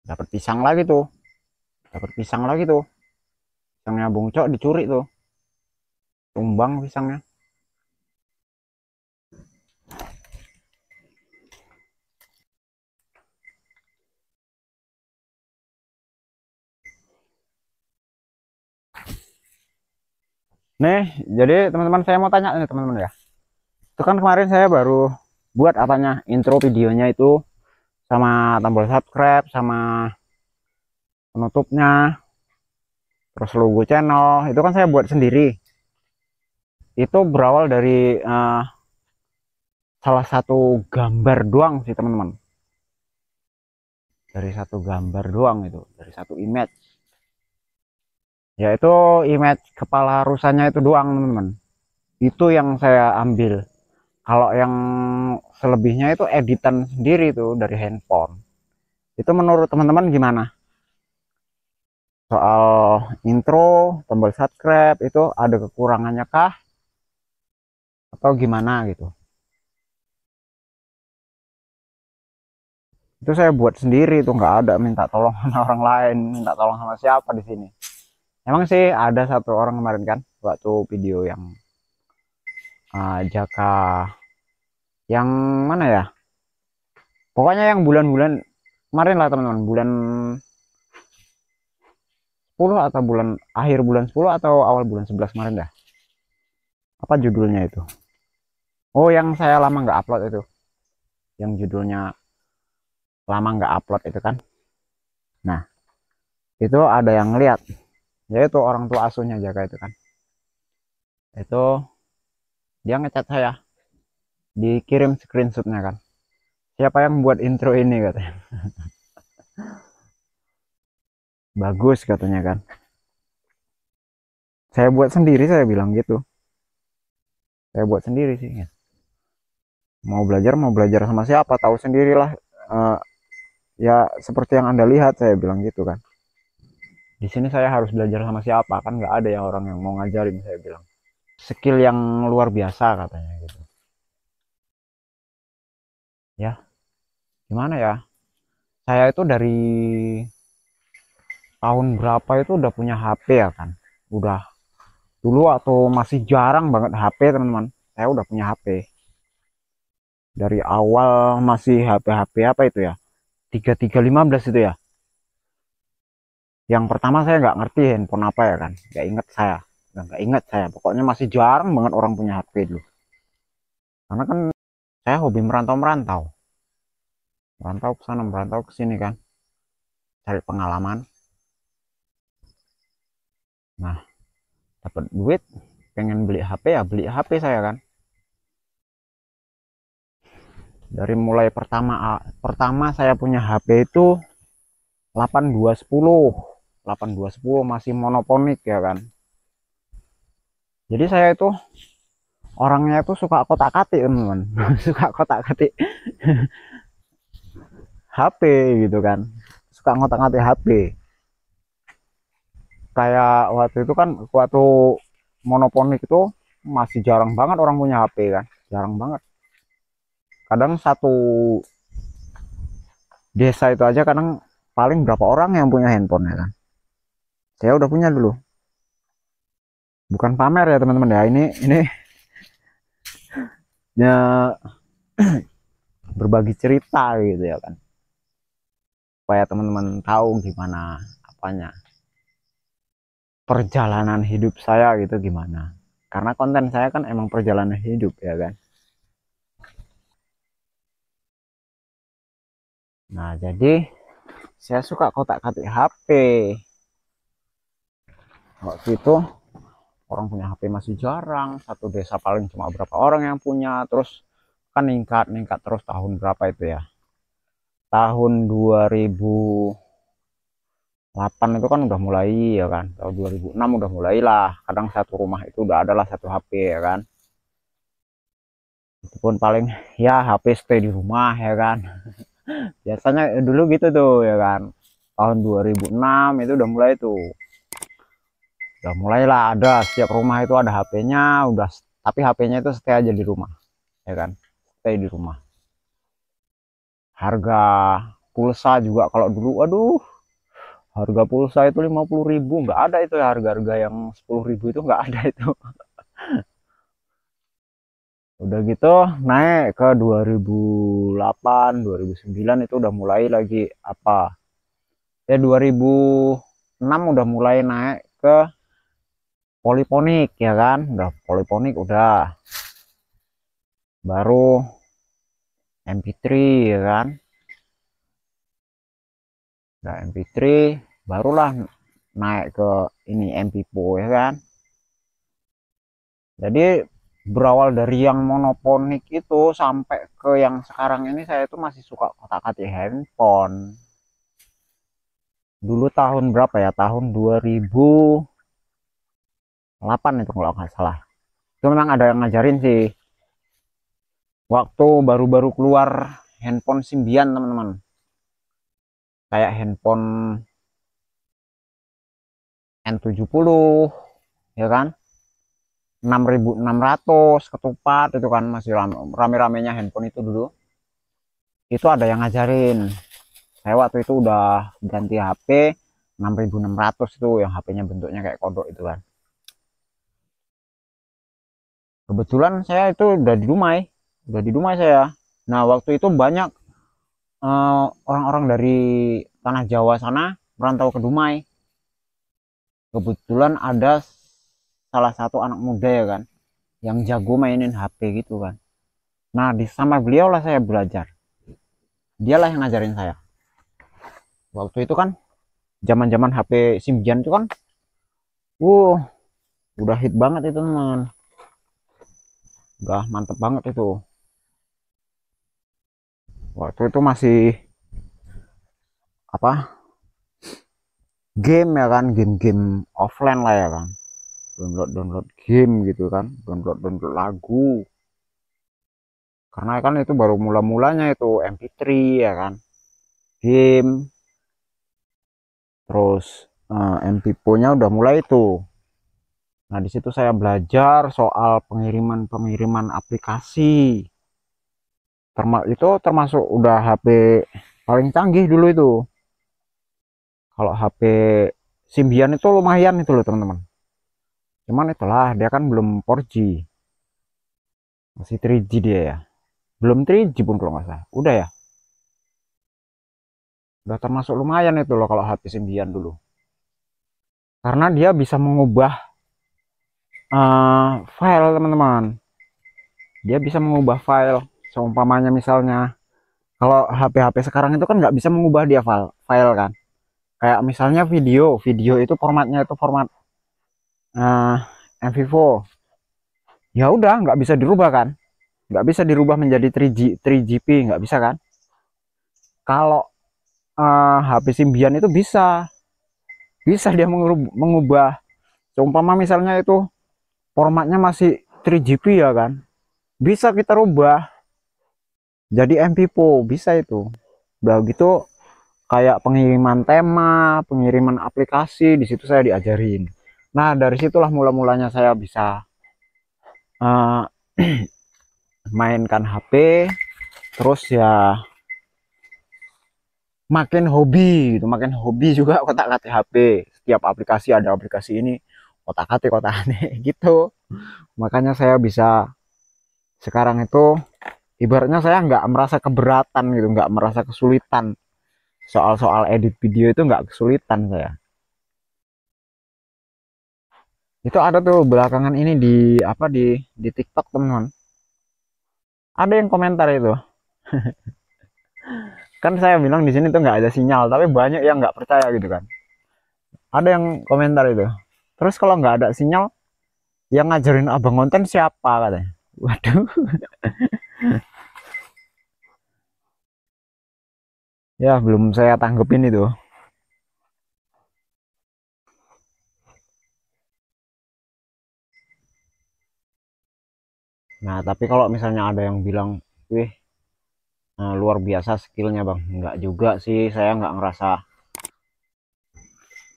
Dapat pisang lagi tuh, dapat pisang lagi tuh. Pisangnya Bung Cok dicuri tuh, tumbang pisangnya. Nih, jadi teman-teman saya mau tanya nih teman-teman ya. Itu kan kemarin saya baru buat apanya intro videonya itu sama tombol subscribe sama penutupnya, terus logo channel itu kan saya buat sendiri. Itu berawal dari salah satu gambar doang sih teman-teman. Dari satu gambar doang itu, dari satu image. Yaitu image kepala rusanya itu doang teman-teman. Itu yang saya ambil. Kalau yang selebihnya itu editan sendiri tuh dari handphone. Itu menurut teman-teman gimana? Soal intro, tombol subscribe itu ada kekurangannya kah? Atau gimana gitu? Itu saya buat sendiri tuh, nggak ada minta tolong sama orang lain, minta tolong sama siapa di sini. Emang sih ada satu orang kemarin kan, waktu video yang Jaka yang mana ya? Pokoknya yang bulan-bulan kemarin lah teman-teman, bulan 10 atau bulan akhir bulan 10 atau awal bulan 11 kemarin dah. Apa judulnya itu? Oh, yang saya lama nggak upload itu. Yang judulnya lama nggak upload itu kan. Nah, itu ada yang lihat, yaitu orang tua asuhnya Jaka itu kan. Itu dia ngechat saya, dikirim screenshotnya kan. Siapa yang buat intro ini katanya. Bagus katanya kan. Saya buat sendiri, saya bilang gitu. Saya buat sendiri sih. Mau belajar sama siapa, tahu sendirilah. Eh, Ya seperti yang Anda lihat, saya bilang gitu kan. Di sini saya harus belajar sama siapa, kan nggak ada ya orang yang mau ngajarin, saya bilang. Skill yang luar biasa katanya gitu. Ya, gimana ya? Saya itu dari tahun berapa itu udah punya HP ya kan. Udah dulu atau masih jarang banget HP teman-teman. Saya udah punya HP. Dari awal masih HP-HP apa itu ya? 3315 itu ya. Yang pertama saya nggak ngerti handphone apa ya kan. Nggak inget saya. Nggak inget saya. Pokoknya masih jarang banget orang punya HP dulu. Karena kan saya hobi merantau-merantau. Merantau ke sana, merantau ke sini kan. Cari pengalaman. Nah, dapat duit, pengen beli HP ya beli HP saya kan. Dari mulai pertama saya punya HP itu 8210. 8210 masih monoponik ya kan. Jadi saya itu orangnya itu suka kotak-katik teman-teman. Suka kotak-katik HP gitu kan. Suka ngotak-ngatik HP. Kayak waktu itu kan, waktu monoponik itu masih jarang banget orang punya HP kan. Jarang banget. Kadang satu desa itu aja kadang paling berapa orang yang punya handphone ya kan. Saya udah punya dulu. Bukan pamer ya teman-teman ya. Ini ya berbagi cerita gitu ya kan. Supaya teman-teman tahu gimana apanya perjalanan hidup saya gitu gimana. Karena konten saya kan emang perjalanan hidup ya kan. Nah, jadi saya suka kotak-katik HP. Waktu itu orang punya HP masih jarang, satu desa paling cuma berapa orang yang punya, terus kan ningkat terus tahun berapa itu ya, tahun 2008 itu kan udah mulai ya kan, tahun 2006 udah mulailah kadang satu rumah itu udah adalah satu HP ya kan. Itu pun paling ya HP stay di rumah ya kan. Biasanya dulu gitu tuh ya kan, tahun 2006 itu udah mulai tuh, udah mulailah ada setiap rumah itu ada HP-nya udah, tapi HP-nya itu stay aja di rumah ya kan, stay di rumah. Harga pulsa juga. Kalau dulu aduh, harga pulsa itu 50.000, nggak ada itu ya, harga-harga yang 10.000 itu nggak ada itu. Udah gitu naik ke 2008 2009 itu udah mulai lagi apa ya, 2006 udah mulai naik ke poliponik ya kan, udah poliponik udah, baru MP3 ya kan, udah MP3 barulah naik ke ini MP4 ya kan. Jadi berawal dari yang monoponik itu sampai ke yang sekarang ini, saya itu masih suka kotak-katik handphone. Dulu tahun berapa ya, tahun 2008 itu kalau nggak salah, itu memang ada yang ngajarin sih, waktu baru-baru keluar handphone Symbian teman-teman, kayak handphone N70 ya kan, 6.600 ketupat itu kan, masih rame-ramenya handphone itu dulu. Itu ada yang ngajarin, saya waktu itu udah ganti HP 6.600 itu, yang HP-nya bentuknya kayak kodok itu kan. Kebetulan saya itu udah di Dumai saya. Nah waktu itu banyak orang-orang dari tanah Jawa sana merantau ke Dumai. Kebetulan ada salah satu anak muda ya kan, yang jago mainin HP gitu kan. Nah di sama beliau lah saya belajar, dialah yang ngajarin saya. Waktu itu kan zaman-zaman HP Symbian itu kan, uh udah hit banget itu teman, udah mantep banget itu. Waktu itu masih apa, game ya kan, game-game offline lah ya kan, download game gitu kan, download lagu, karena kan itu baru mula-mulanya itu MP3 ya kan, game, terus MP4-nya udah mulai itu. Nah di situ saya belajar soal pengiriman aplikasi, itu termasuk udah HP paling canggih dulu itu. Kalau HP Symbian itu lumayan itu loh teman-teman, cuman itulah dia kan belum 4G, masih 3G dia ya, belum 3G pun kalau nggak salah, udah termasuk lumayan itu loh kalau HP Symbian dulu, karena dia bisa mengubah file teman-teman. Dia bisa mengubah file, seumpamanya misalnya kalau HP-HP sekarang itu kan nggak bisa mengubah dia file kan, kayak misalnya video itu formatnya itu format MV4, ya udah nggak bisa dirubah kan, nggak bisa dirubah menjadi 3GP, nggak bisa kan. Kalau HP Symbian itu bisa dia mengubah, seumpama misalnya itu formatnya masih 3GP ya kan, bisa kita rubah jadi MP4, bisa itu. Udah gitu kayak pengiriman tema, pengiriman aplikasi, di situ saya diajarin. Nah dari situlah mula-mulanya saya bisa uh, mainkan HP, terus ya makin hobi juga kotak-katik HP. Setiap aplikasi ada aplikasi ini, kotak-katik gitu. Makanya saya bisa sekarang itu ibaratnya saya nggak merasa keberatan gitu, nggak merasa kesulitan soal edit video, itu nggak kesulitan saya. Itu ada tuh belakangan ini di apa, di TikTok teman-teman, ada yang komentar itu, kan saya bilang di sini tuh nggak ada sinyal, tapi banyak yang nggak percaya gitu kan. Ada yang komentar itu, terus kalau nggak ada sinyal yang ngajarin abang konten siapa katanya. Waduh. Ya belum saya tanggepin itu. Nah tapi kalau misalnya ada yang bilang, wih luar biasa skillnya bang, nggak juga sih, saya nggak ngerasa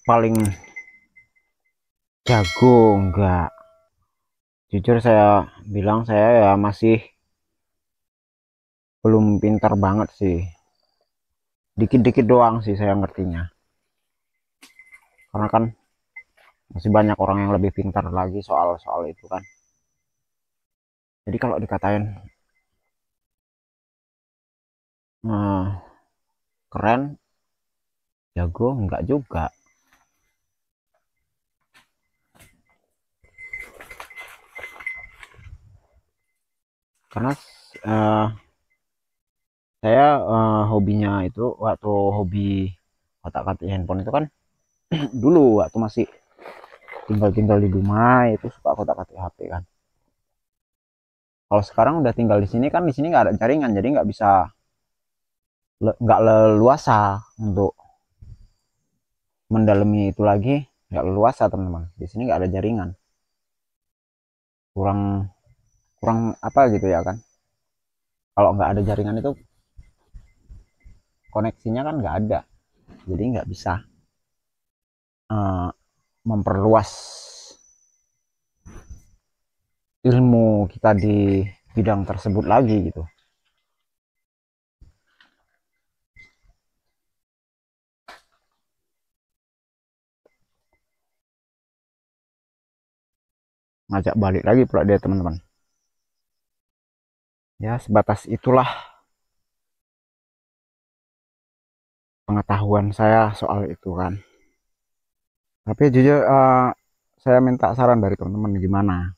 paling jago, nggak. Jujur saya bilang saya ya masih belum pintar banget sih. dikit-dikit doang sih saya ngertinya, karena kan masih banyak orang yang lebih pintar lagi soal itu kan. Jadi kalau dikatain eh, keren, jago, enggak juga. Karena eh, saya hobinya itu waktu hobi otak-atik handphone itu kan dulu waktu masih tinggal-tinggal di rumah itu suka kotak-katik HP kan. Kalau sekarang udah tinggal di sini kan, di sini nggak ada jaringan, jadi nggak bisa, nggak leluasa untuk mendalami itu lagi, nggak leluasa teman-teman. Di sini nggak ada jaringan, kurang kurang apa gitu ya kan. Kalau nggak ada jaringan itu koneksinya kan nggak ada, jadi nggak bisa uh, memperluas ilmu kita di bidang tersebut lagi gitu. Ngajak balik lagi pula dia teman-teman. Ya sebatas itulah pengetahuan saya soal itu kan. Tapi jujur saya minta saran dari teman-teman, gimana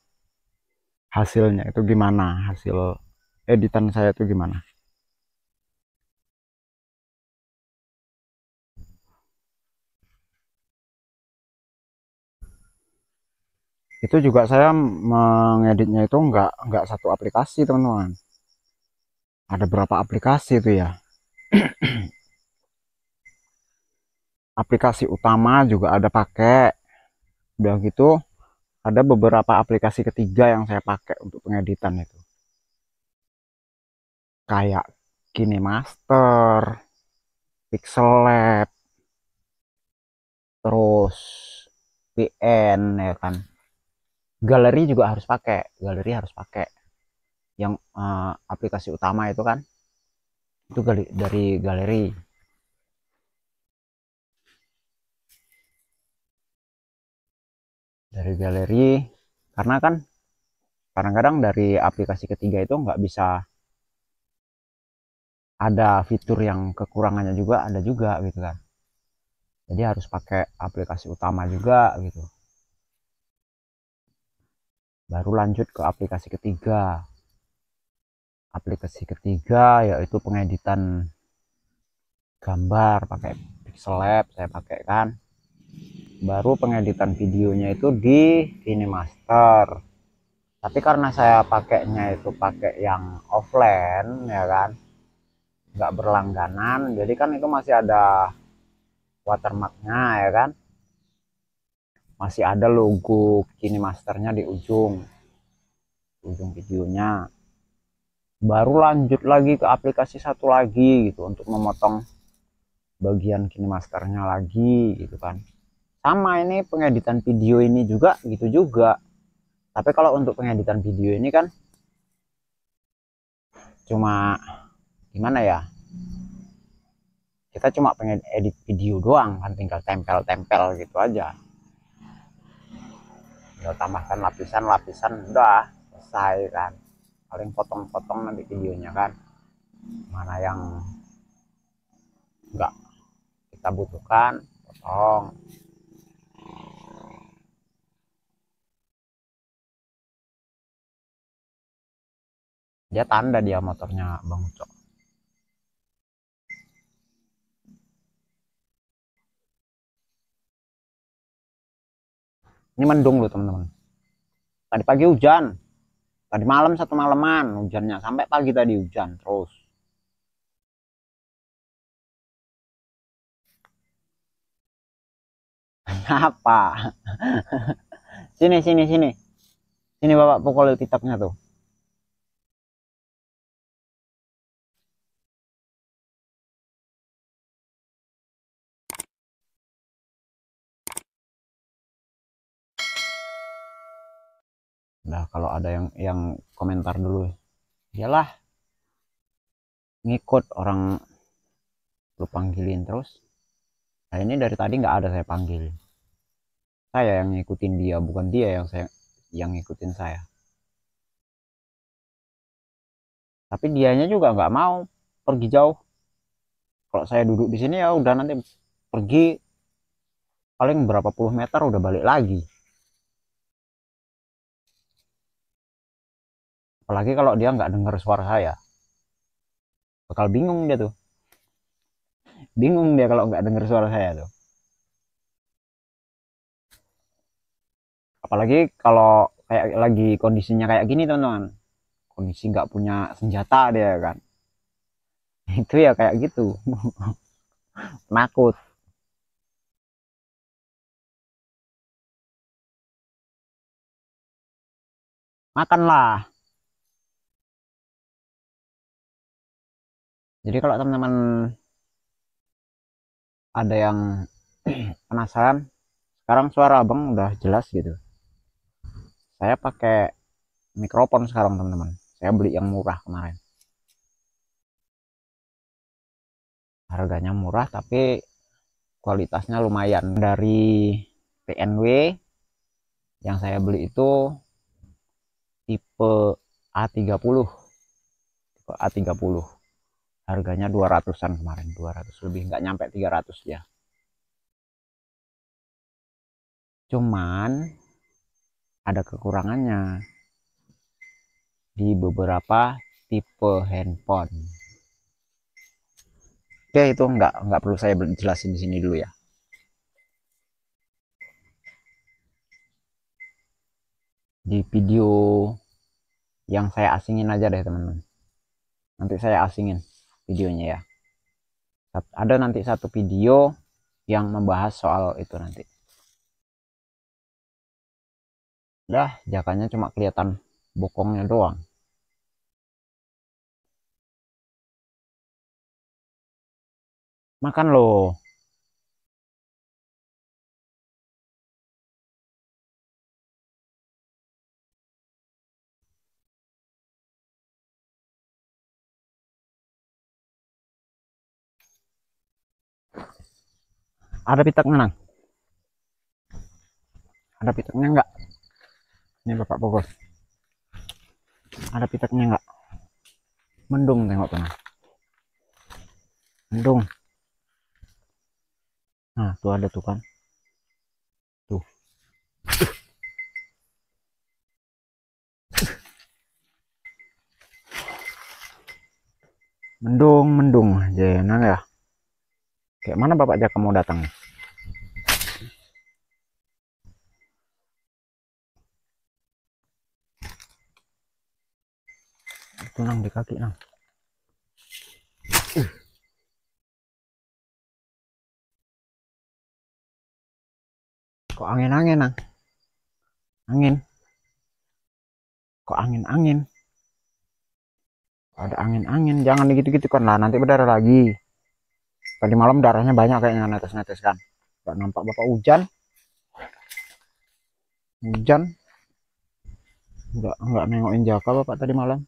hasilnya itu, gimana hasil editan saya itu gimana. Itu juga saya mengeditnya itu nggak satu aplikasi teman-teman, ada berapa aplikasi itu ya. Aplikasi utama juga ada pakai, udah gitu ada beberapa aplikasi ketiga yang saya pakai untuk pengeditan itu, kayak KineMaster, Pixel Lab, terus VN ya kan. Galeri juga harus pakai, galeri harus pakai yang aplikasi utama itu kan, itu dari galeri. Dari galeri karena kan kadang-kadang dari aplikasi ketiga itu nggak bisa, ada fitur yang kekurangannya juga ada juga gitu kan, jadi harus pakai aplikasi utama juga gitu, baru lanjut ke aplikasi ketiga. Aplikasi ketiga yaitu pengeditan gambar pakai Pixel Lab saya pakai kan, baru pengeditan videonya itu di KineMaster. Tapi karena saya pakainya itu pakai yang offline ya kan, nggak berlangganan, jadi kan itu masih ada watermarknya ya kan, masih ada logo KineMasternya di ujung videonya. Baru lanjut lagi ke aplikasi satu lagi gitu untuk memotong bagian KineMasternya lagi gitu kan. Sama ini pengeditan video ini juga gitu juga, tapi kalau untuk pengeditan video ini kan cuma gimana ya, kita cuma pengen edit video doang kan, tinggal tempel-tempel gitu aja, tinggal tambahkan lapisan-lapisan udah selesai kan, paling potong-potong nanti videonya kan, mana yang enggak kita butuhkan potong. Dia tanda dia motornya Bang Ucok. Ini mendung loh teman-teman, tadi pagi hujan, tadi malam satu malaman hujannya, sampai pagi tadi hujan terus. Apa? Sini sini sini, sini bapak pukul tiketoknya tuh. Nah kalau ada yang komentar dulu, iyalah ngikut orang lu panggilin terus. Nah ini dari tadi nggak ada saya panggil, saya yang ngikutin dia, bukan dia yang ngikutin saya. Tapi dianya juga nggak mau pergi jauh. Kalau saya duduk di sini ya udah, nanti pergi paling berapa puluh meter udah balik lagi. Apalagi kalau dia nggak dengar suara saya, bakal bingung dia tuh. Bingung dia kalau nggak dengar suara saya tuh. Apalagi kalau kayak lagi kondisinya kayak gini teman-teman, kondisi nggak punya senjata dia kan. Itu ya kayak gitu. Penakut. Makanlah. Jadi kalau teman-teman ada yang penasaran, sekarang suara abang udah jelas gitu. Saya pakai mikrofon sekarang teman-teman, saya beli yang murah kemarin, harganya murah tapi kualitasnya lumayan. Dari PNW yang saya beli itu tipe A30, tipe A30, harganya 200-an kemarin, 200 lebih, nggak nyampe 300 ya. Cuman ada kekurangannya di beberapa tipe handphone. Oke, itu nggak perlu saya jelasin di sini dulu ya. Di video yang saya asingin aja deh teman-teman. Nanti saya asingin videonya ya. Ada nanti satu video yang membahas soal itu nanti. Dah, jakanya cuma kelihatan bokongnya doang. Makan loh. Ada pitaknya nang? Ada pitaknya nggak? Ini Bapak Bogor. Ada pitaknya nggak? Mendung tengok tuh. Mendung. Nah, tuh ada tuh kan. Tuh. Mendung, mendung. Jangan ya. Kayak mana Bapak Jaka mau datang? Itu nang di kaki nang. Kok angin-angin nang? Angin. Kok angin-angin? Ada angin-angin. Jangan gitu-gitu kan lah. Nanti berdarah lagi. Tadi malam darahnya banyak kayaknya netes-netes kan. Gak nampak Bapak hujan. Hujan. Nggak nengokin Jaka Bapak tadi malam.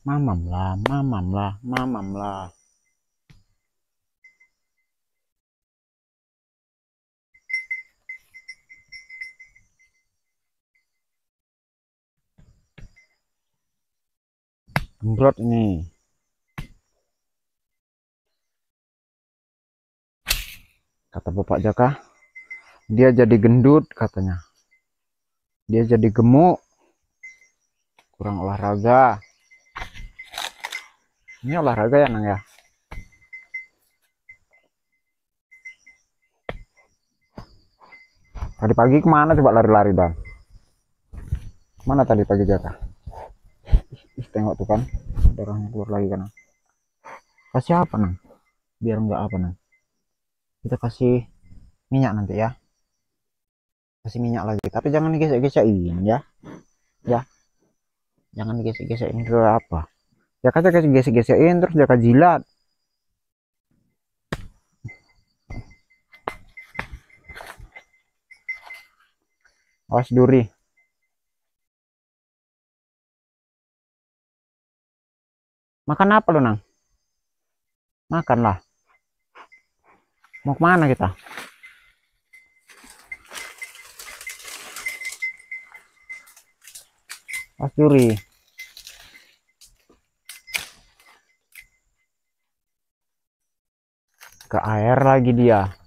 Mamam lah, mamam lah, mamam lah. Gembrot ini. Kata Bapak Jaka, dia jadi gendut katanya. Dia jadi gemuk. Kurang olahraga. Ini olahraga ya nang ya. Tadi pagi kemana coba lari-lari dan? Kemana tadi pagi Jaka? Tengok tuh kan, darahnya keluar lagi kan. Kasih apa nang? Biar nggak apa nang? Kita kasih minyak nanti ya. Kasih minyak lagi, tapi jangan digesek-gesekin ya. Ya, jangan digesek-gesekin ke apa. Ya kan kasih gesek-gesekin terus Jaka jilat. Awas duri. Makan apa lu, Nang? Makanlah. Mau kemana kita? Pas curi. Ke air lagi dia.